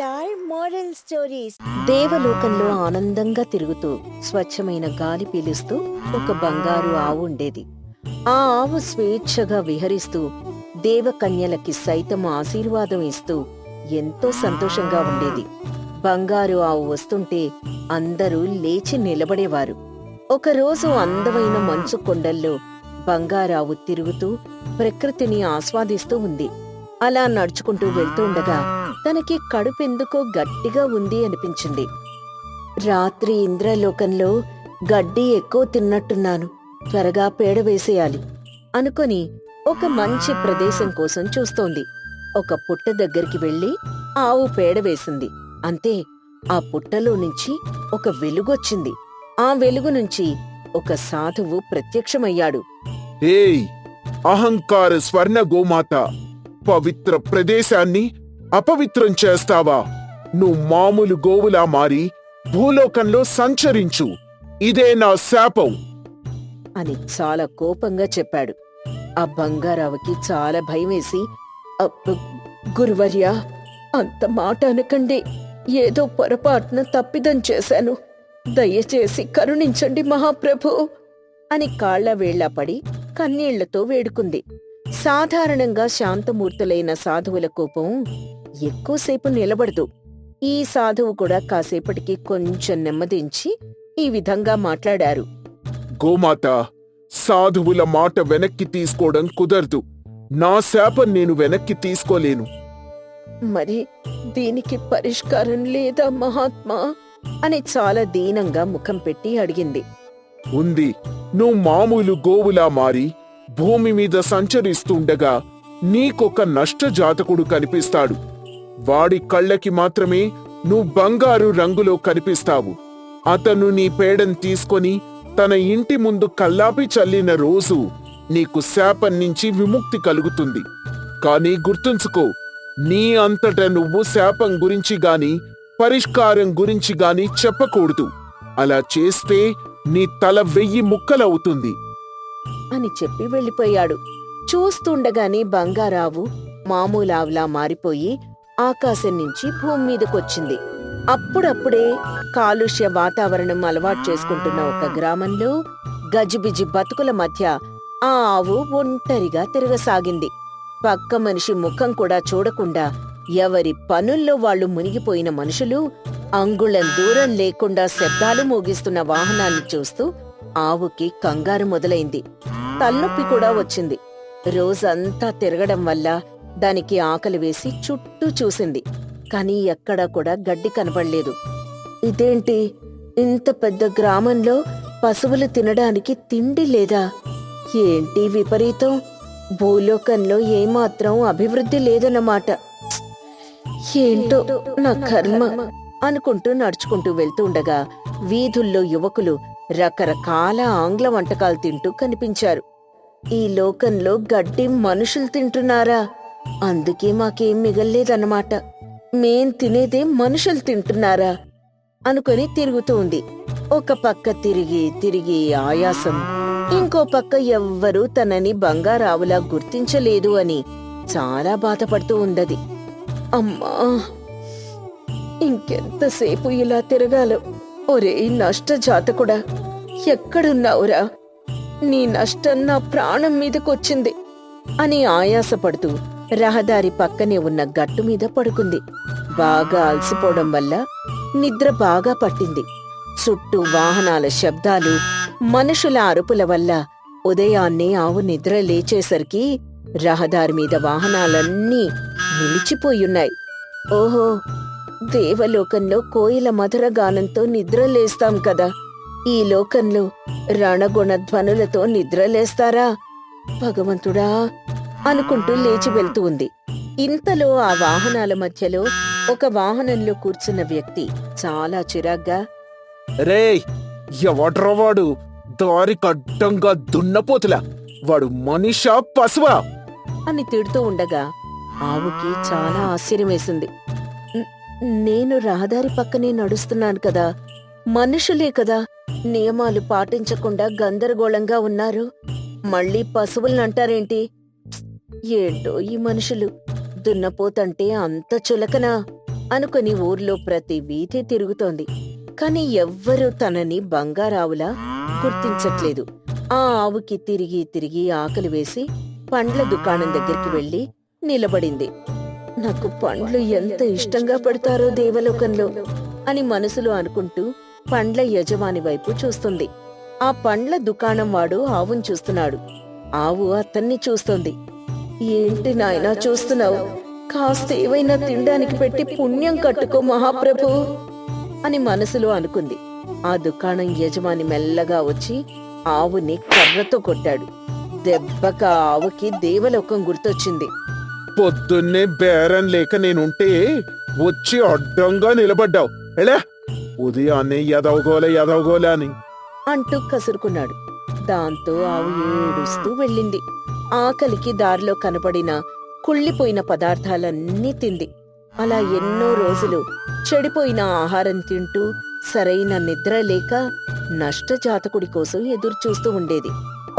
Are moral stories. దేవలోకంలో ఆనందంగా తిరుగుతూ స్వచ్ఛమైన గాలి పీలుస్తూ ఒక బంగారు ఆవు ఉండేది. ఆ ఆవు స్వేచ్ఛగా విహరిస్తూ దేవకన్యలకి సైతం ఆశీర్వాదం ఇస్తూ ఎంతో సంతోషంగా ఉండేది. బంగారు ఆవు వస్తుంటే అందరూ లేచి నిలబడేవారు. ఒకరోజు అందమైన మంచు కొండల్లో బంగారావు తిరుగుతూ ప్రకృతిని ఆస్వాదిస్తూ ఉంది. అలా నడుచుకుంటూ వెళ్తుండగా తనకి కడుపెందుకో గట్టిగా ఉంది అనిపించింది. రాత్రి ఇంద్రలోకంలో గడ్డి ఎక్కువ తిన్నట్టున్నాను, త్వరగా పేడ వేసేయాలి అనుకొని ఒక మంచి ప్రదేశం కోసం చూస్తోంది. ఒక పుట్ట దగ్గరికి వెళ్లి ఆవు పేడ వేసింది. అంతే, ఆ పుట్టలో నుంచి ఒక వెలుగొచ్చింది. ఆ వెలుగు నుంచి ఒక సాధువు ప్రత్యక్షమయ్యాడు. ఏయ్ అహంకార స్వర్ణ గోమాత, పవిత్ర ప్రదేశాన్ని అపవిత్రం చేస్తావా? నువ్వు మామూలు గోవులా మారి భూలోకంలో సంచరించు, ఇదే నా శాపం అని చాలా కోపంగా చెప్పాడు. ఆ బంగారావుకి చాలా భయమేసి, గురువర్యా, అంత మాట అనకండి, ఏదో పొరపాటున తప్పిదం చేశాను, దయచేసి కరుణించండి మహాప్రభు అని కాళ్ల వేళ్లా పడి కన్నీళ్లతో వేడుకుంది. సాధారణంగా శాంతమూర్తులైన సాధువుల కోపం ఎక్కువసేపు నిలబడదు. ఈ సాధువు కూడా కాసేపటికి కొంచెం నెమ్మదించి ఈ విధంగా మాట్లాడారు. గోమాత, సాధువుల మాట వెనక్కి తీసుకోవడం కుదరదు. నా శాపం నేను వెనక్కి తీసుకోలేను. మరి దీనికి పరిష్కారం లేదా మహాత్మా అని చాలా దీనంగా ముఖం పెట్టి అడిగింది. ఉంది. నువ్వు మామూలు గోవులా మారి భూమి మీద సంచరిస్తుండగా నీకొక నష్టజాతకుడు కనిపిస్తాడు. వాడి కళ్ళకి మాత్రమే నువ్వు బంగారు రంగులో కనిపిస్తావు. అతను నీ పేడను తీసుకొని తన ఇంటి ముందు కల్లాపి చల్లిన రోజు నీకు శాపం నుంచి విముక్తి కలుగుతుంది. కానీ గుర్తుంచుకో, నీ అంతట నువ్వు శాపం గురించి గాని పరిష్కారం గురించి గాని చెప్పకూడదు. అలా చేస్తే నీ తల 1000 ముక్కలవుతుంది అని చెప్పి వెళ్ళిపోయాడు. చూస్తుండగానే బంగారావు మామూలావులా మారిపోయి ఆకాశం నుంచి భూమి మీదకొచ్చింది. అప్పుడప్పుడే కాలుష్య వాతావరణం అలవాటు చేసుకుంటున్న ఒక గ్రామంలో గజిబిజి బతుకుల మధ్య ఆ ఆవు ఒంటరిగా తిరగసాగింది. పక్క మనిషి ముఖం కూడా చూడకుండా ఎవరి పనుల్లో వాళ్లు మునిగిపోయిన మనుషులు అంగుళం దూరం లేకుండా శబ్దాలు మోగిస్తున్న వాహనాన్ని చూస్తూ ఆవుకి కంగారు మొదలైంది. తలనొప్పి కూడా వచ్చింది. రోజంతా తిరగడం వల్ల దానికి ఆకలి వేసి చుట్టూ చూసింది. కాని ఎక్కడా కూడా గడ్డి కనపడలేదు. ఇదేంటి, ఇంత పెద్ద గ్రామంలో పశువులు తినడానికి తిండి లేదా? ఏంటి విపరీతం, భూలోకంలో ఏమాత్రం అభివృద్ధి లేదన్నమాట. ఏంటో నా కర్మ అనుకుంటూ నడుచుకుంటూ వెళ్తుండగా వీధుల్లో యువకులు రకరకాల ఆంగ్ల వంటకాలు తింటూ కనిపించారు. ఈ లోకంలో గడ్డి మనుషులు తింటున్నారా? అందుకే మాకేం మిగల్లేదన్నమాట. మేం తినేదే మనుషులు తింటున్నారా అనుకుని తిరుగుతూ ఉంది. ఒక పక్క తిరిగి తిరిగి ఆయాసం, ఇంకో పక్క ఎవ్వరూ తనని బంగారావులా గుర్తించలేదు అని చాలా బాధపడుతూ ఉందది. అమ్మా, ఇంకెంతసేపు ఇలా తిరగాలో? ఒరే నష్టజాతకుడా, ఎక్కడున్నావురా? నీ నష్టం నా ప్రాణం మీదకొచ్చింది అని ఆయాసపడుతూ రహదారి పక్కనే ఉన్న గట్టు మీద పడుకుంది. బాగా అలసిపోవడం వల్ల నిద్ర బాగా పట్టింది. చుట్టూ వాహనాల శబ్దాలు, మనుషుల అరుపుల వల్ల ఉదయాన్నే ఆవు నిద్ర లేచేసరికి రహదారి మీద వాహనాలన్నీ నిలిచిపోయున్నాయి. ఓహో, దేవలోకంలో కోయిల మధుర గానంతో నిద్రలేస్తాం కదా, ఈ లోకంలో రణగుణ ధ్వనులతో నిద్రలేస్తారా భగవంతుడా అనుకుంటూ లేచి వెళ్తూ ఉంది. ఇంతలో ఆ వాహనాల మధ్యలో ఒక వాహనంలో కూర్చున్న వ్యక్తి చాలా చిరాగ్గా, రేయ్, ఎవడ్రా వాడు? దారికి అడ్డంగా దున్నపోతులా, వాడు మనిషా పశువా అని తిడుతూ ఉండగా ఆవుకి చాలా ఆశ్చర్యం వేసింది. నేను రహదారి పక్కనే నడుస్తున్నాను కదా, మనుషులే కదా, నియమాలు పాటించకుండా గందరగోళంగా ఉన్నారు, మళ్ళీ పశువులనంటారేంటి? ఏంటో ఈ మనుషులు, దున్నపోతంటే అంత చులకనా అనుకుని ఊర్లో ప్రతి వీధి తిరుగుతోంది. కాని ఎవ్వరూ తనని బంగారావులా గుర్తించట్లేదు. ఆ ఆవుకి తిరిగి తిరిగి ఆకలి వేసి పండ్ల దుకాణం దగ్గరికి వెళ్లి నిలబడింది. నాకు పండ్లు ఎంత ఇష్టంగా పెడతారో దేవలోకంలో అని మనసులో అనుకుంటూ పండ్ల యజమాని వైపు చూస్తుంది. ఆ పండ్ల దుకాణం వాడు ఆవును చూస్తున్నాడు. ఆవు అతన్ని చూస్తోంది. ఏంటి నాయనా చూస్తున్నావు? కాస్త ఏవైనా తినడానికి పెట్టి పుణ్యం కట్టుకో మహాప్రభు అని మనసులో అనుకుంది. ఆ దుకాణం యజమాని మెల్లగా వచ్చి ఆవుని కర్రతో కొట్టాడు. దెబ్బక ఆవుకి దేవలోకం గుర్తొచ్చింది. పొద్దున్నే బేరం లేక నేనుంటే వచ్చి అడ్డంగా నిలబడ్డావు. ఎలా ఉదయాన్నే ఎదవగోల అని అంటూ కసురుకున్నాడు. దాంతో ఆవు ఏడుస్తూ వెళ్ళింది. ఆకలికి దారిలో కనపడిన కుళ్ళిపోయిన పదార్థాలన్నీ తింది. అలా ఎన్నో రోజులు చెడిపోయిన ఆహారం తింటూ సరైన నిద్ర లేక నష్టజాతకుడి కోసం ఎదురుచూస్తూ ఉండేది.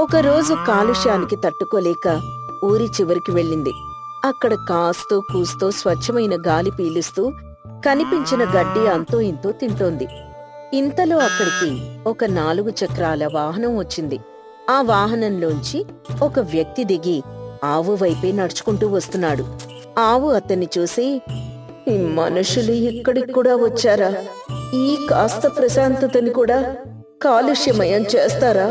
ఒకరోజు కాలుష్యానికి తట్టుకోలేక ఊరి చివరికి వెళ్ళింది. అక్కడ కాస్తో కూస్తో స్వచ్ఛమైన గాలి పీలుస్తూ కనిపించిన గడ్డి అంతో ఇంతో తింటోంది. ఇంతలో అక్కడికి ఒక 4 చక్రాల వాహనం వచ్చింది. ఆ వాహనంలోంచి ఒక వ్యక్తి దిగి ఆవు వైపే నడుచుకుంటూ వస్తున్నాడు. ఆవు అతన్ని చూసి, ఈ మనుషులు ఇక్కడికి కూడా వచ్చారా? ఈ కాస్త ప్రశాంతతని కూడా కాలుష్యమయం చేస్తారా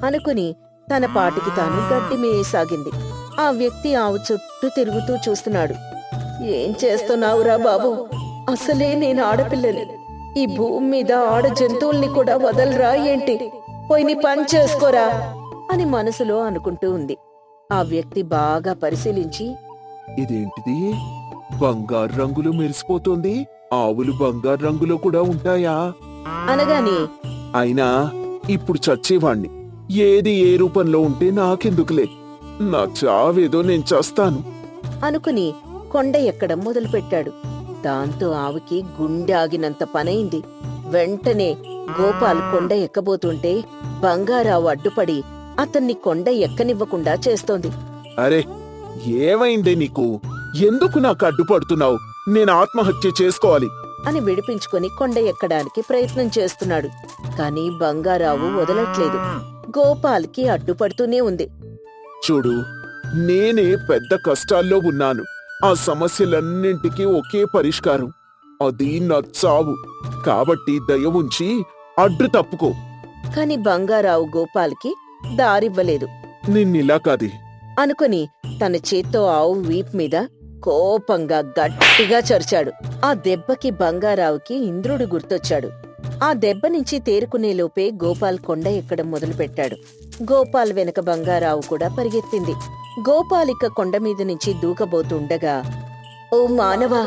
అనుకుని తన పాటికి తాను గడ్డి మేయసాగింది. ఆ వ్యక్తి ఆవు చుట్టూ తిరుగుతూ చూస్తున్నాడు. ఏం చేస్తున్నావురా బాబు? అసలే నేను ఆడపిల్లని. ఈ భూమి మీద ఆడ జంతువుల్ని కూడా వదలరా ఏంటి? పోయి నీ పని చేసుకోరా అని మనసులో అనుకుంటూ ఉంది. ఆ వ్యక్తి బాగా పరిశీలించి, ఇదేంటిది బంగారు రంగులో మెరిసిపోతుంది? ఆవులు బంగారు రంగులో కూడా ఉంటాయా? అనగానే అయినా ఇప్పుడు చచ్చేవాణ్ణి. ఏది ఏ రూపంలో ఉంటే నాకెందుకులే, నా చావేదో నేను చస్తాను అనుకుని కొండ ఎక్కడం మొదలుపెట్టాడు. దాంతో ఆవుకి గుండె ఆగినంత పనైంది. వెంటనే గోపాల్ కొండ ఎక్కబోతుంటే బంగారావు అడ్డుపడి అతన్ని కొండ ఎక్కనివ్వకుండా చేస్తోంది. అరే ఏమైందే నీకు? ఎందుకు నాకు అడ్డుపడుతున్నావు? నేను ఆత్మహత్య చేసుకోవాలి అని విడిపించుకొని కొండ ఎక్కడానికి ప్రయత్నం చేస్తున్నాడు. కాని బంగారావు వదలట్లేదు. గోపాల్కి అడ్డుపడుతూనే ఉంది. చూడు, నేనే పెద్ద కష్టాల్లో ఉన్నాను. ఆ సమస్యలన్నింటికీ ఒకే పరిష్కారం, అది నా చావు. కాబట్టి దయ ఉంచి అడ్డు తప్పుకో. కాని బంగారావు గోపాల్కి దారివ్వలేదు. నిన్నిలా కాది అనుకుని తన చేత్తో ఆవు వీప్ మీద కోపంగా గట్టిగా చరిచాడు. ఆ దెబ్బకి బంగారావుకి ఇంద్రుడు గుర్తొచ్చాడు. ఆ దెబ్బ నుంచి తేరుకునేలోపే గోపాల్ కొండ ఎక్కడం మొదలుపెట్టాడు. గోపాల్ వెనక బంగారావు కూడా పరిగెత్తింది. గోపాలిక కొండ మీద నుంచి దూకబోతుండగా, ఓ మానవా,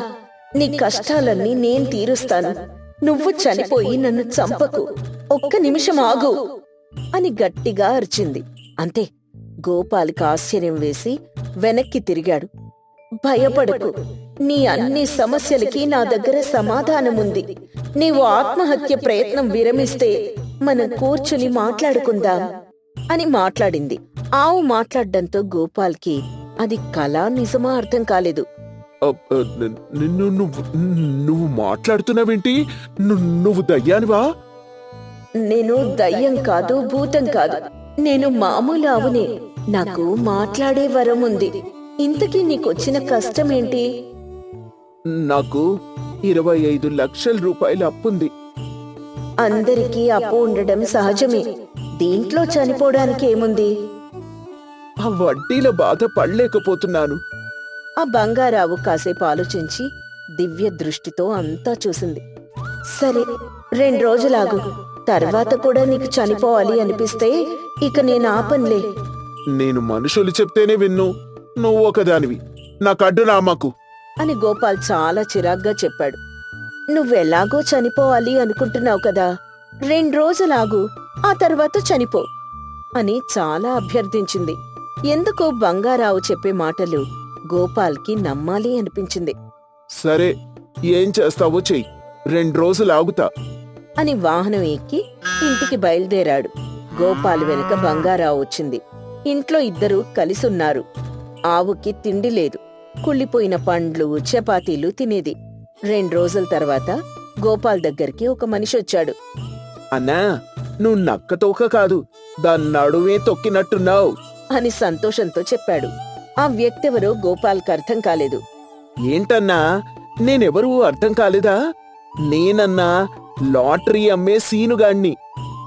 నీ కష్టాలన్నీ నేను తీరుస్తాను. నువ్వు చనిపోయి నన్ను చంపకు. ఒక్క నిమిషం ఆగు అని గట్టిగా అరిచింది. అంతే, గోపాలిక ఆశ్చర్యం వేసి వెనక్కి తిరిగాడు. భయపడకు, నీ అన్ని సమస్యలకి నా దగ్గర సమాధానముంది. నీవు ఆత్మహత్య ప్రయత్నం విరమిస్తే మనం కూర్చుని మాట్లాడుకుందాం అని మాట్లాడింది. ఆవు మాట్లాడ్డంతో గోపాల్కి అది కళ నిజమా అర్థం కాలేదు. నువ్వు మాట్లాడుతున్నావేంటి? నువ్వు దయ్యానివా? నేను దయ్యం కాదు, భూతం కాదు. నేను మామూలు ఆవునే. నాకు మాట్లాడే వరం ఉంది. ఇంతకీ నీకొచ్చిన కష్టమేంటి? నాకు 25 లక్షల రూపాయల అప్పుంది. అందరికీ అప్పు ఉండడం సహజమే. దీంట్లో చనిపోవడానికి ఏముంది? ఆ వడ్డీల బాధ పడలేకపోతున్నాను. ఆ బంగారావు కాసేపు ఆలోచించి దివ్య దృష్టితో అంతా చూసింది. సరే, 2 రోజులాగు. తర్వాత కూడా నీకు చనిపోవాలి అనిపిస్తే ఇక నేను ఆపన్లే. నేను మనుషులు చెప్తేనే విన్ను. నువ్వు ఒకదానివి, నాకు అడ్డు రామాకు అని గోపాల్ చాలా చిరాగ్గా చెప్పాడు. నువ్వెలాగో చనిపోవాలి అనుకుంటున్నావు కదా, 2 రోజులాగు, ఆ తర్వాత చనిపో అని చాలా అభ్యర్థించింది. ఎందుకో బంగారావు చెప్పే మాటలు గోపాల్కి నమ్మాలి అనిపించింది. సరే, ఏం చేస్తావో చెయ్యి, 2 రోజులు ఆగుతా అని వాహనం ఎక్కి ఇంటికి బయలుదేరాడు. గోపాల్ వెనుక బంగారావు వచ్చింది. ఇంట్లో ఇద్దరూ కలిసున్నారు. ఆవుకి తిండి లేదు. కుళ్ళిపోయిన పండ్లు, చపాతీలు తినేది. 2 రోజుల తర్వాత గోపాల్ దగ్గరికి ఒక మనిషి వచ్చాడు. అన్నా, నువ్వు నక్కతోక కాదు, దాని నడువే తొక్కినట్టున్నావు అని సంతోషంతో చెప్పాడు. ఆ వ్యక్తెవరో గోపాల్కి అర్థం కాలేదు. ఏంటన్నా, నేనెవరూ అర్థం కాలేదా? నేనన్నా లాటరీ అమ్మే సీనుగాణ్ణి.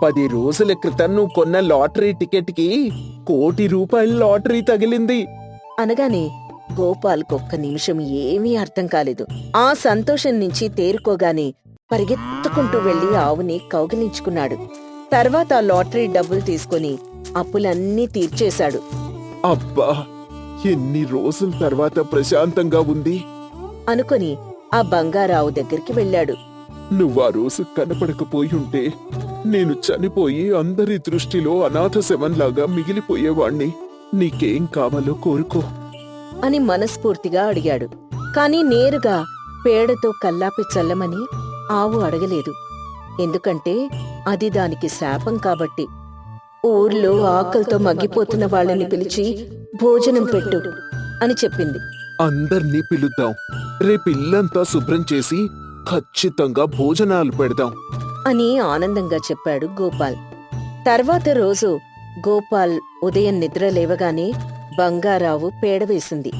10 రోజుల క్రితం నువ్వు కొన్న లాటరీ టికెట్కి ₹1,00,00,000 లాటరీ తగిలింది అనగానే గోపాల్కొక్క నిమిషం ఏమీ అర్థం కాలేదు. ఆ సంతోషం నుంచి తేరుకోగానే పరిగెత్తుకుంటూ వెళ్లి ఆవుని కౌగిలించుకున్నాడు. తర్వాత ఆ లాటరీ డబ్బులు తీసుకుని అప్పులన్నీ తీర్చేశాడు. అబ్బా, ఎన్ని రోజుల తర్వాత ప్రశాంతంగా ఉంది అనుకుని ఆ బంగారావు దగ్గరికి వెళ్ళాడు. నువ్వా రోజు కనపడకపోయి ఉంటే నేను చనిపోయి అందరి దృష్టిలో అనాథ శవంలాగా మిగిలిపోయేవాణ్ణి. నీకేం కావాలో కోరుకో అని మనస్ఫూర్తిగా అడిగాడు. కాని నేరుగా పేడతో కల్లాపి చల్లమని ఆవు అడగలేదు. ఎందుకంటే అది దానికి శాపం కాబట్టి. ఊర్లో ఆకలితో మగ్గిపోతున్న వాళ్ళని పిలిచి భోజనం పెట్టు అని చెప్పింది. అందర్నీ పిలుద్దాం, రేపిల్లంతా శుభ్రం చేసి ఖచ్చితంగా భోజనాలు పెడదాం అని ఆనందంగా చెప్పాడు గోపాల్. తర్వాత రోజు గోపాల్ ఉదయం నిద్ర లేవగానే బంగారావు పేడ వేసింది.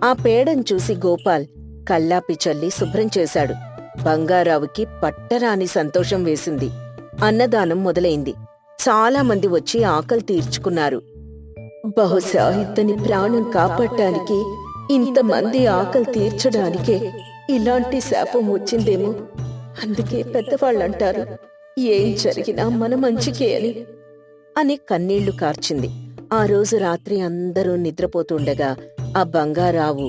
ఆ పేడను చూసి గోపాల్ కల్లాపి చల్లి శుభ్రం చేశాడు. బంగారావుకి పట్టరాని సంతోషం వేసింది. అన్నదానం మొదలైంది. చాలా మంది వచ్చి ఆకలి తీర్చుకున్నారు. బహుశా ఇతని ప్రాణం కాపాడటానికి, ఇంతమంది ఆకలి తీర్చడానికే ఇలాంటి శాపం వచ్చిందేమో. అందుకే పెద్దవాళ్ళంటారు, ఏం జరిగినా మన మంచికే అని కన్నీళ్లు కార్చింది. ఆ రోజు రాత్రి అందరూ నిద్రపోతుండగా ఆ బంగారావు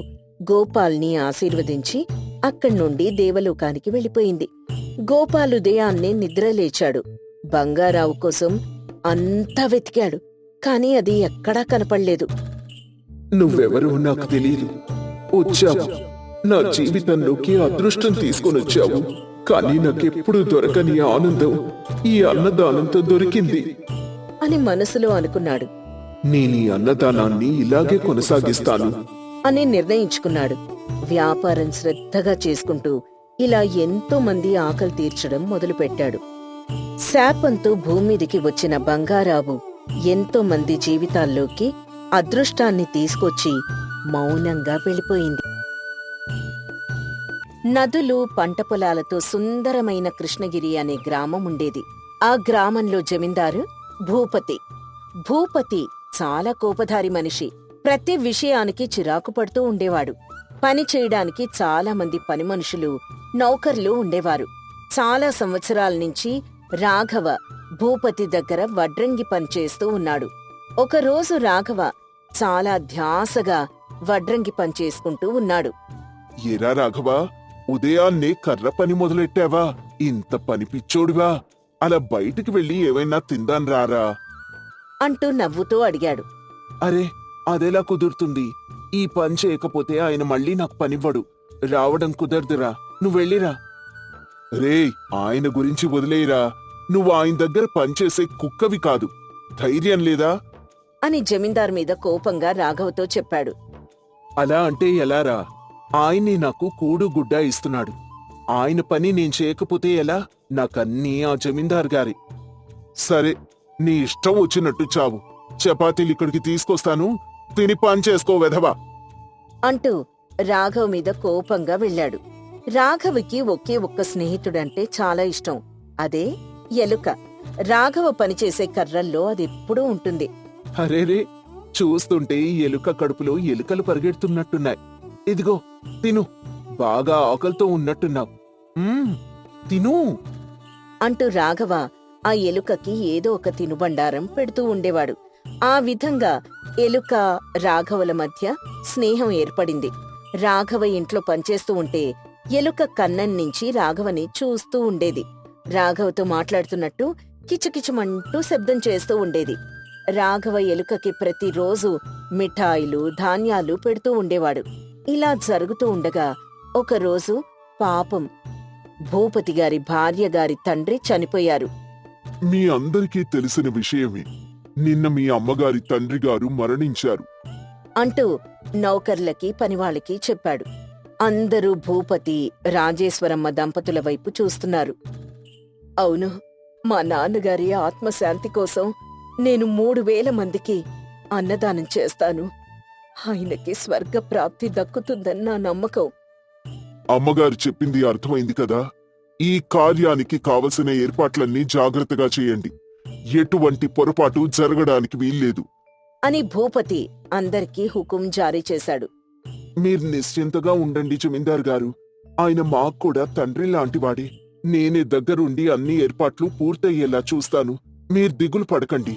గోపాల్ని ఆశీర్వదించి అక్కడ్నుండి దేవలోకానికి వెళ్ళిపోయింది. గోపాల్ ఉదయాన్నే నిద్రలేచాడు. బంగారావు కోసం అంతా వెతికాడు, కాని అది ఎక్కడా కనపడలేదు. నువ్వెవరో నాకు తెలియదు, వచ్చావు నా జీవితంలోకి అదృష్టం తీసుకొనొచ్చావు. కానీ నాకెప్పుడు దొరకని ఆనందం ఈ అన్నదానంతో దొరికింది అని మనసులో అనుకున్నాడు. నేనీ అన్నదానాన్ని ఇలాగే కొనసాగిస్తాను అని నిర్ణయించుకున్నాడు. వ్యాపారం శ్రద్ధగా చేసుకుంటూ ఇలా ఎంతో మంది ఆకలి తీర్చడం మొదలుపెట్టాడు. శాపంతో భూమ్మీదికి వచ్చిన బంగారావు ఎంతో మంది జీవితాల్లోకి అదృష్టాన్ని తీసుకొచ్చి మౌనంగా వెళ్ళిపోయింది. నదులు, పంట పొలాలతో సుందరమైన కృష్ణగిరి అనే గ్రామం ఉండేది. ఆ గ్రామంలో జమీందారు భూపతి. భూపతి చాలా కోపధారి మనిషి. ప్రతి విషయానికి చిరాకు పడుతూ ఉండేవాడు. పని చేయడానికి చాలా మంది పని మనుషులు, నౌకర్లు ఉండేవారు. చాలా సంవత్సరాల నుంచి రాఘవ భూపతి దగ్గర వడ్రంగి పనిచేస్తూ ఉన్నాడు. ఒకరోజు రాఘవ చాలా ధ్యాసగా వడ్రంగి పనిచేసుకుంటూ ఉన్నాడు. ఏరా రాఘవ, ఉదయాన్నే కర్ర పని మొదలెట్టావా? ఇంత పని పిచ్చోడివా? అలా బయటికి వెళ్ళి ఏవైనా తిందాన్ రారా అంటూ నవ్వుతూ అడిగాడు. అరే, అదెలా కుదురుతుంది? ఈ పని చేయకపోతే ఆయన మళ్ళీ నాకు పనివ్వడు. రావడం కుదరదురా, నువ్వెళ్ళిరా. రే, ఆయన గురించి వదిలేయరా. నువ్వు ఆయన దగ్గర పనిచేసే కుక్కవి కాదు. ధైర్యం లేదా అని జమీందార్ మీద కోపంగా రాఘవతో చెప్పాడు. అలా అంటే ఎలారా? ఆయన్ని నాకు కూడు గుడ్డ ఇస్తున్నాడు. ఆయన పని నేను చేయకపోతే ఎలా? నాకన్నీ ఆ జమీందార్ గారి. సరే, నీ ఇష్టం వచ్చినట్టు చావు. చపాతీలు ఇక్కడికి తీసుకొస్తాను, తిని పని చేసుకో వెధవా అంటూ రాఘవ్ మీద కోపంగా వెళ్ళాడు. రాఘవకి ఒకే ఒక్క స్నేహితుడంటే చాలా ఇష్టం. అదే ఎలుక. రాఘవ పనిచేసే కర్రల్లో అదెప్పుడూ ఉంటుంది. అరేరే, చూస్తుంటే ఈ ఎలుక కడుపులో ఎలుకలు పరిగెడుతున్నట్టున్నాయి. ఇదిగో తిను, బాగా ఆకలితో ఉన్నట్టున్నావు. తిను అంటూ రాఘవ ఆ ఎలుకకి ఏదో ఒక తినుబండారం పెడుతూ ఉండేవాడు. ఆ విధంగా ఎలుక రాఘవల మధ్య స్నేహం ఏర్పడింది. రాఘవ ఇంట్లో పనిచేస్తూ ఉంటే ఎలుక కన్నం నుంచి రాఘవని చూస్తూ ఉండేది. రాఘవతో మాట్లాడుతున్నట్టు కిచకిచమంటూ శబ్దం చేస్తూ ఉండేది. రాఘవ ఎలుకకి ప్రతిరోజు మిఠాయిలు, ధాన్యాలు పెడుతూ ఉండేవాడు. ఇలా జరుగుతూ ఉండగా ఒకరోజు పాపం భూపతి గారి భార్య గారి తండ్రి చనిపోయారు. మీ అందరికీ తెలిసిన విషయమే, నిన్న మీ అమ్మగారి తండ్రి గారు మరణించారు అంటూ నౌకర్లకి, పనివాళ్ళకి చెప్పాడు. అందరూ భూపతి రాజేశ్వరమ్మ దంపతుల వైపు చూస్తున్నారు. అవును, మా నాన్నగారి ఆత్మశాంతి కోసం నేను 3000 మందికి అన్నదానం చేస్తాను. ఆయనకి స్వర్గప్రాప్తి దక్కుతుందని నా నమ్మకం. అమ్మగారు చెప్పింది అర్థమైంది కదా. ఈ కార్యానికి కావలసిన ఏర్పాట్లన్నీ జాగ్రత్తగా చేయండి. ఎటువంటి పొరపాటు జరగడానికి వీల్లేదు అని భూపతి అందరికీ హుకుం జారీ చేశాడు. మీరు నిశ్చింతగా ఉండండి జమీందార్ గారు. ఆయన మాకు కూడా తండ్రి లాంటివాడే. నేనే దగ్గరుండి అన్ని ఏర్పాట్లు పూర్తయ్యేలా చూస్తాను. మీరు దిగులు పడకండి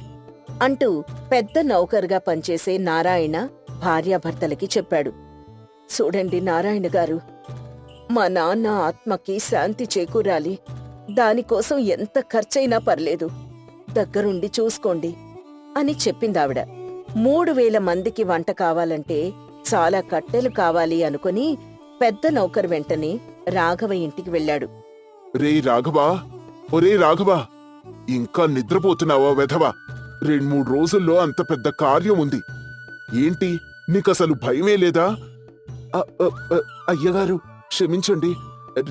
అంటూ పెద్ద నౌకరుగా పనిచేసే నారాయణ భార్యాభర్తలకి చెప్పాడు. చూడండి నారాయణ గారు, మా నాన్న ఆత్మకి శాంతి చేకూరాలి. దానికోసం ఎంత ఖర్చైనా పర్లేదు, దగ్గరుండి చూసుకోండి అని చెప్పిందావిడ. 3000 మందికి వంట కావాలంటే చాలా కట్టెలు కావాలి అనుకుని పెద్ద నౌకరు వెంటనే రాఘవ ఇంటికి వెళ్ళాడు. రే రాఘవా, ఒరే రాఘవా, ఇంకా నిద్రపోతున్నావా వెధవా? 2-3 రోజుల్లో అంత పెద్ద కార్యం ఉంది. ఏంటి, నీకసలు భయమే లేదా? అయ్యగారు క్షమించండి,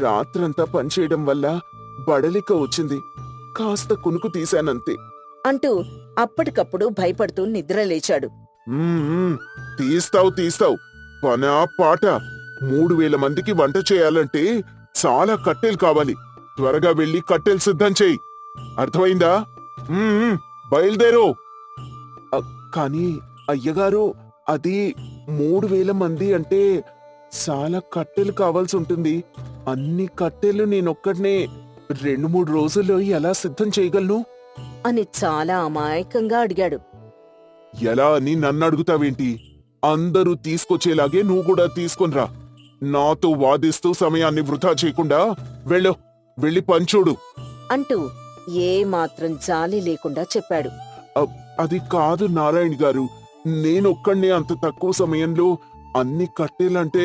రాత్రంతా పనిచేయడం వల్ల బడలిక వచ్చింది. కాస్త కునుకు తీశానంతే అంటూ అప్పటికప్పుడు భయపడుతూ నిద్రలేచాడు. తీస్తావు పనా పాట. 3000 మందికి వంట చేయాలంటే చాలా కట్టెలు కావాలి. త్వరగా వెళ్ళి కట్టెలు సిద్ధం చేయి. అర్థమైందా? బయలుదేరు. కానీ అయ్యగారు, అది 3000 మంది అంటే చాలా కట్టెలు కావాల్సి ఉంటుంది. అన్ని కట్టెలు నేనొక్కడనే 2-3 రోజుల్లో ఎలా సిద్ధం చేయగలను అని చాలా అమాయకంగా అడిగాడు. ఎలా అని నన్ను అడుగుతావేంటి? అందరూ తీసుకొచ్చేలాగే నువ్వు కూడా తీసుకొనిరా. నాతో వాదిస్తూ సమయాన్ని వృధా చేయకుండా వెళ్ళి పంచోడు అంటూ ఏ మాత్రం జాలి లేకుండా చెప్పాడు. అది కాదు నారాయణ గారు, నేనొక్కడినే అంత తక్కువ సమయంలో అన్ని కట్టేలంటే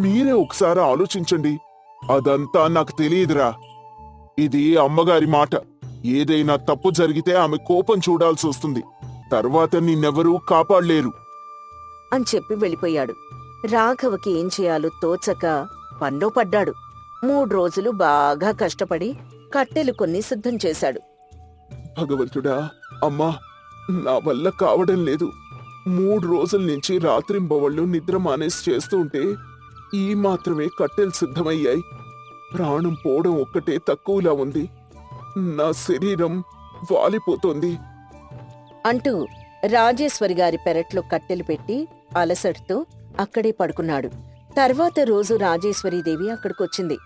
మీరే ఒకసారి ఆలోచించండి. అదంతా నాకు తెలియదురా. ఇది అమ్మగారి మాట. ఏదైనా తప్పు జరిగితే ఆమె కోపం చూడాల్సి వస్తుంది. తర్వాత నిన్నెవరూ కాపాడలేరు అని చెప్పి వెళ్ళిపోయాడు. రాఘవకి ఏం చేయాలో తోచక పనిలో పడ్డాడు. 3 రోజులు బాగా కష్టపడి కట్టెలు కొన్ని సిద్ధం చేశాడు. భగవంతుడా, అమ్మా, నా వల్ల కావడం లేదు. 3 రోజుల నుంచి రాత్రింబవళ్ళు నిద్ర మానేసి చేస్తూ ఉంటే ఈ మాత్రమే కట్టెలు సిద్ధమయ్యాయి. ప్రాణం పోవడం ఒక్కటే తక్కువలా ఉంది. నా శరీరం వాలిపోతోంది అంటూ రాజేశ్వరి గారి పెరట్లో కట్టెలు పెట్టి అలసటతో అక్కడే పడుకున్నాడు. తర్వాత రోజు రాజేశ్వరీదేవి అక్కడికొచ్చింది.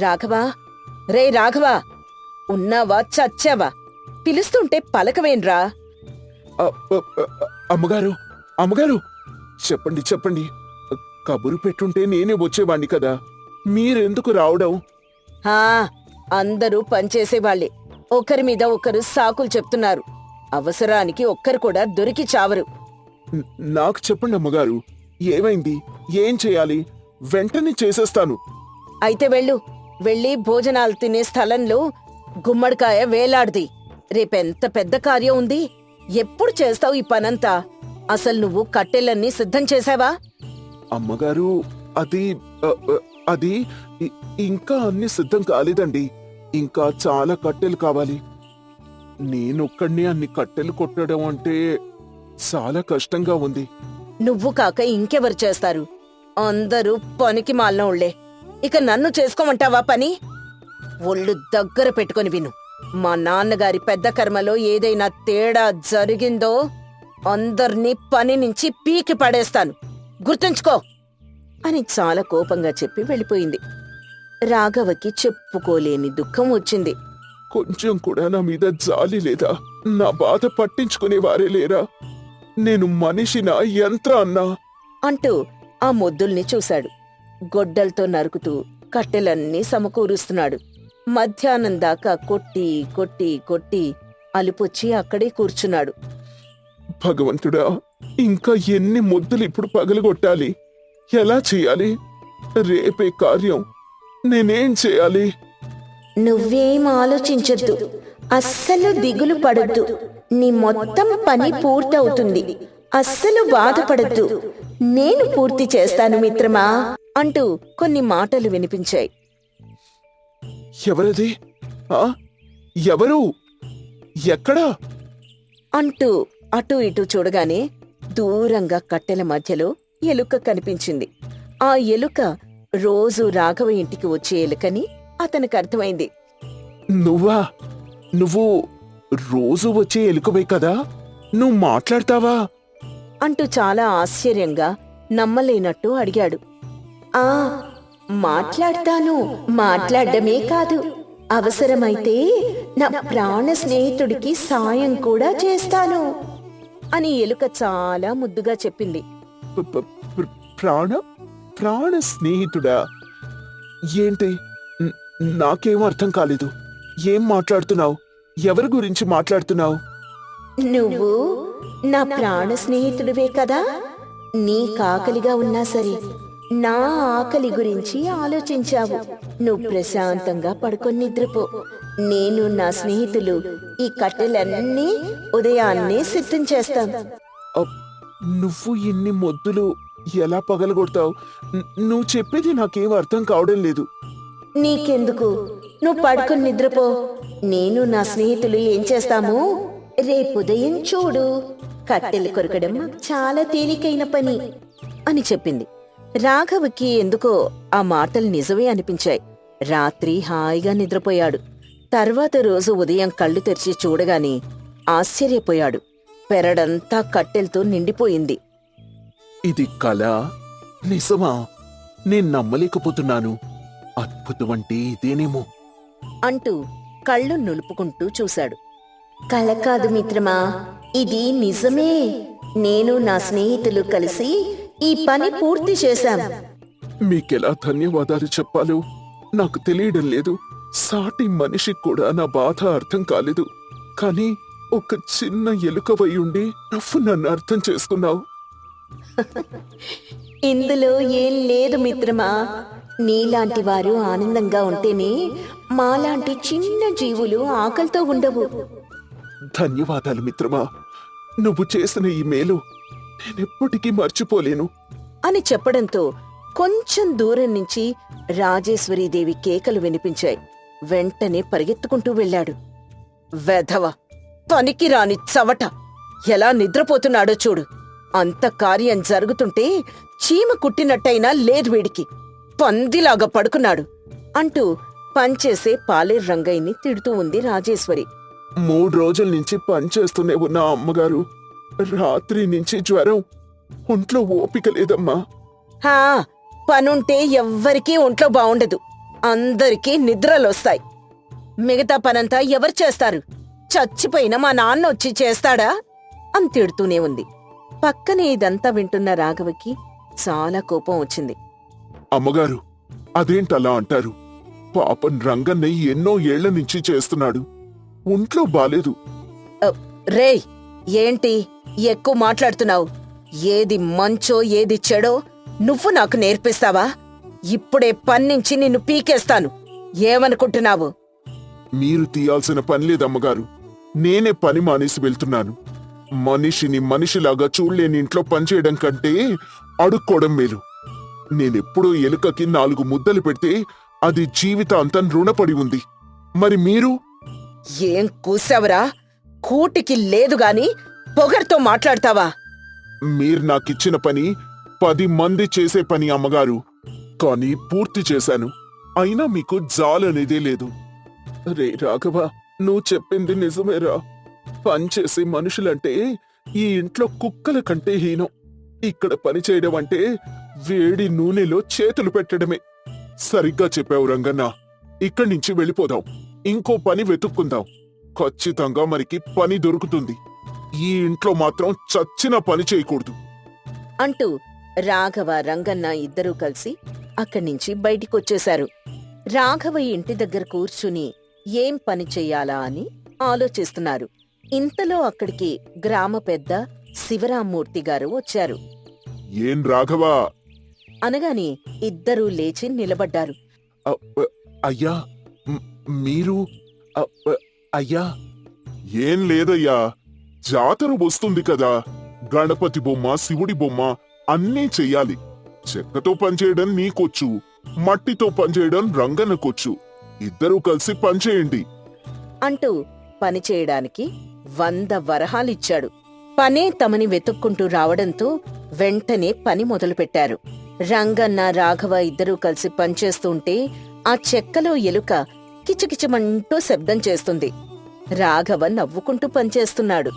రాఘవా, రే రాఘవా, ఉన్నావా చచ్చావా? పిలుస్తుంటే పలకవేన్రా? అమ్మగారు చెప్పండి. కబురు పెట్టుంటే నేనే వచ్చేవాణ్ణి కదా. మీరెందుకు రావడం? అందరూ పనిచేసేవాళ్లే. ఒకరి మీద ఒకరు సాకులు చెప్తున్నారు. అవసరానికి ఒక్కరు కూడా దొరికి చావరు. నాకు చెప్పండి అమ్మగారు, ఏమైంది? ఏం చేయాలి? వెంటనే చేసేస్తాను. అయితే వెళ్ళి భోజనాలు తినే స్థలంలో గుమ్మడికాయ వేలాడ్ది. రేపెంత పెద్ద కార్యం ఉంది. ఎప్పుడు చేస్తావు ఈ పనంతా? అసలు నువ్వు కట్టెలన్నీ సిద్ధం చేశావా? అమ్మగారు, అది ఇంకా అన్ని సిద్ధం కాలేదండి. ఇంకా చాలా కట్టెలు కావాలి. నేనొక్కడినే అన్ని కట్టెలు కొట్టడం అంటే చాలా కష్టంగా ఉంది. నువ్వు కాక ఇంకెవరు చేస్తారు? అందరూ పనికి మాలినోళ్లే. ఇక నన్ను చేసుకోమంటావా పని? ఒళ్ళు దగ్గర పెట్టుకుని విను. మా నాన్నగారి పెద్ద కర్మలో ఏదైనా తేడా జరిగిందో అందర్నీ పని నుంచి పీకి పడేస్తాను, గుర్తుంచుకో అని చాలా కోపంగా చెప్పి వెళ్ళిపోయింది. రాఘవకి చెప్పుకోలేని దుఃఖం వచ్చింది. కొంచెం కూడా నా మీద జాలి లేదా? నా బాధ పట్టించుకునేవారే లేరా? నేను మనిషినా, యంత్రాన్నా అంటూ ఆ మొద్దుల్ని చూశాడు. గొడ్డలతో నరుకుతూ కట్టెలన్నీ సమకూరుస్తున్నాడు. మధ్యాహ్నం దాకా కొట్టి అలుపొచ్చి అక్కడే కూర్చున్నాడు. భగవంతుడా, ఇంకా ఎన్ని మొద్దులు ఇప్పుడు పగలగొట్టాలి? ఎలా చెయ్యాలి? రేపే కార్యం. నేనేం చేయాలి? నువ్వేం ఆలోచించొద్దు, అస్సలు దిగులు పడొద్దు. నీ మొత్తం పని పూర్తవుతుంది. అస్సలు బాధపడద్దు. నేను పూర్తి చేస్తాను మిత్రమా అంటూ కొన్ని మాటలు వినిపించాయి. ఎవరది? ఆ? ఎవరు? ఎక్కడా? అంటూ అటూ ఇటూ చూడగానే దూరంగా కట్టెల మధ్యలో ఎలుక కనిపించింది. ఆ ఎలుక రోజు రాఘవ ఇంటికి వచ్చే ఎలుకని అతనికి అర్థమైంది. నువ్వా? నువ్వు రోజు వచ్చే ఎలుకవే కదా? నువ్వు మాట్లాడతావా? అంటూ చాలా ఆశ్చర్యంగా నమ్మలేనట్టు అడిగాడు. ఆ మాట్లాడతాను. మాట్లాడమే కాదు, అవసరమైతే నా ప్రాణ స్నేహితుడికి సాయం కూడా చేస్తాను అని ఎలుక చాలా ముద్దుగా చెప్పింది. ప- ప- ప్ర- ప్రాణ ప్రాణ స్నేహితుడా? ఏంటి? న- నాకేం అర్థం కాలేదు. ఏం మాట్లాడుతున్నావు? ఎవరి గురించి మాట్లాడుతున్నావు? నువ్వు నా ప్రాణ స్నేహితుడివే కదా. నీ కాకలిగా ఉన్నా సరే నా ఆకలి గురించి ఆలోచించావు. నువ్వు ప్రశాంతంగా పడుకొని నిద్రపో. నేను నా స్నేహితులు ఈ కట్టెలన్నీ ఉదయాన్నే సిద్ధం చేస్తాం. అప్, నువ్వు ఇన్ని మొద్దులు ఎలా పగలగొడతావు? నువ్వు చెప్పేది నాకేం అర్థం కావడం లేదు. నీకెందుకు, నువ్వు పడుకొని నిద్రపో. నేను నా స్నేహితులు ఏం చేస్తాము రేపు ఉదయం చూడు. కట్టెలు కొరకడం మాకు చాలా తేలికైన పని అని చెప్పింది. రాఘవకి ఎందుకో ఆ మాటలు నిజమే అనిపించాయి. రాత్రి హాయిగా నిద్రపోయాడు. తర్వాత రోజు ఉదయం కళ్ళు తెరిచి చూడగానే ఆశ్చర్యపోయాడు. పెరడంతా కట్టెలతో నిండిపోయింది. ఇది కళ? నిజమా? నేను నమ్మలేకపోతున్నాను. అద్భుతం అంటే ఇదేనేమో. అంటూ కళ్ళు నులుపుకుంటూ చూశాడు. కల కాదు మిత్రమా, ఇది నిజమే. నేను నా స్నేహితులు కలిసి ఈ పని పూర్తి చేశాం. మీకెలా ధన్యవాదాలు చెప్పాలో నాకు తెలియడం లేదు. సాటి మనిషికి కూడా నా బాధ అర్థం కాలేదు. కానీ ఒక చిన్న ఎలుకవై ఉండి నువ్వు నన్ను అర్థం చేసుకున్నావు. ఇందులో ఏం లేదు మిత్రమా. నీలాంటి వారు ఆనందంగా ఉంటేనే మాలాంటి చిన్న జీవులు ఆకలితో ఉండవు. ధన్యవాదాలు మిత్రమా. నువ్వు చేసిన ఈ మేలు నేనెప్పటికీ మర్చిపోలేను. అని చెప్పడంతో కొంచెం దూరం నుంచి రాజేశ్వరీదేవి కేకలు వినిపించాయి. వెంటనే పరిగెత్తుకుంటూ వెళ్ళాడు. వెధవ, పనికిరాని చవట, ఎలా నిద్రపోతున్నాడో చూడు. అంత కార్యం జరుగుతుంటే చీమ కుట్టినట్టయినా లేదు వీడికి. పందిలాగా పడుకున్నాడు అంటూ పనిచేసే పాలేరు రంగయ్యని తిడుతూ ఉంది రాజేశ్వరి. 3 రోజుల నుంచి పనిచేస్తూనే ఉన్న అమ్మగారు రాత్రి నుంచి జ్వరం. ఒంట్లో ఓపిక లేదమ్మా. హా, పనుంటే ఎవ్వరికీ ఒంట్లో బావుండదు. అందరికీ నిద్రలొస్తాయి. మిగతా పనంతా ఎవరు చేస్తారు? చచ్చిపోయిన మా నాన్న వచ్చి చేస్తాడా అని తిడుతూనే ఉంది. పక్కనే ఇదంతా వింటున్న రాఘవకి చాలా కోపం వచ్చింది. అమ్మగారు, అదేంటలా అంటారు? పాపం రంగన్న ఎన్నో ఏళ్ల నుంచి చేస్తున్నాడు. ఒంట్లో బాలేదు. రేయ్, ఏంటి ఎక్కువ మాట్లాడుతున్నావు? ఏది మంచో ఏది చెడో నువ్వు నాకు నేర్పిస్తావా? ఇప్పుడే పన్నించి నిన్ను పీకేస్తాను. ఏమనుకుంటున్నావు? మీరు తీయాల్సిన పని లేదమ్మగారు. నేనే పని మానేసి వెళ్తున్నాను. మనిషిని మనిషిలాగా చూడలేని ఇంట్లో పనిచేయడం కంటే అడుక్కోవడం మేలు. నేనెప్పుడూ ఎలుకకి 4 ముద్దలు పెడితే అది జీవితాంతం రుణపడి ఉంది. మరి మీరు? ఏం కూసావరా? కూటికి లేదుగాని పొగర్తో మాట్లాడతావా? మీరు నాకిచ్చిన పని 10 మంది చేసే పని అమ్మగారు. కానీ పూర్తి చేశాను. అయినా మీకు జాలనేదే లేదు. రే రాఘవ, నువ్వు చెప్పింది నిజమేరా. పనిచేసే మనుషులంటే ఈ ఇంట్లో కుక్కల కంటే హీనం. ఇక్కడ పని చేయడం అంటే వేడి నూనెలో చేతులు పెట్టడమే. సరిగ్గా చెప్పావు రంగన్న. ఇక్కడి నుంచి వెళ్ళిపోదాం. ఇంకో పని వెతుక్కుందాం. ఖచ్చితంగా మనకి పని దొరుకుతుంది. ఈ ఇంట్లో మాత్రం చచ్చిన పని చేయకూడదు అంటూ రాఘవ రంగన్న ఇద్దరూ కలిసి అక్కడి నుంచి బయటికొచ్చేశారు. రాఘవ ఇంటి దగ్గర కూర్చుని ఏం పని చెయ్యాలా అని ఆలోచిస్తున్నారు. ఇంతలో అక్కడికి గ్రామ పెద్ద శివరామ్మూర్తి గారు వచ్చారు. ఏం రాఘవా? అనగాని ఇద్దరూ లేచి నిలబడ్డారు. అయ్యా, మీరు? అయ్యా, ఏం లేదయ్యా. జాతర వస్తుంది కదా. గణపతి బొమ్మ, శివుడి బొమ్మ అన్నీ చెయ్యాలి. చెక్కతో పనిచేయడం నీకొచ్చు, మట్టితో పనిచేయడం రంగన్నకొచ్చు. ఇద్దరూ కలిసి పనిచేయండి అంటూ పనిచేయడానికి 100 వరహాలిచ్చాడు. పనే తమని వెతుక్కుంటూ రావడంతో వెంటనే పని మొదలుపెట్టారు. రంగన్న, రాఘవ ఇద్దరూ కలిసి పనిచేస్తుంటే ఆ చెక్కలో ఎలుక కిచకిచమంటూ శబ్దం చేస్తుంది. రాఘవ నవ్వుకుంటూ పనిచేస్తున్నాడు.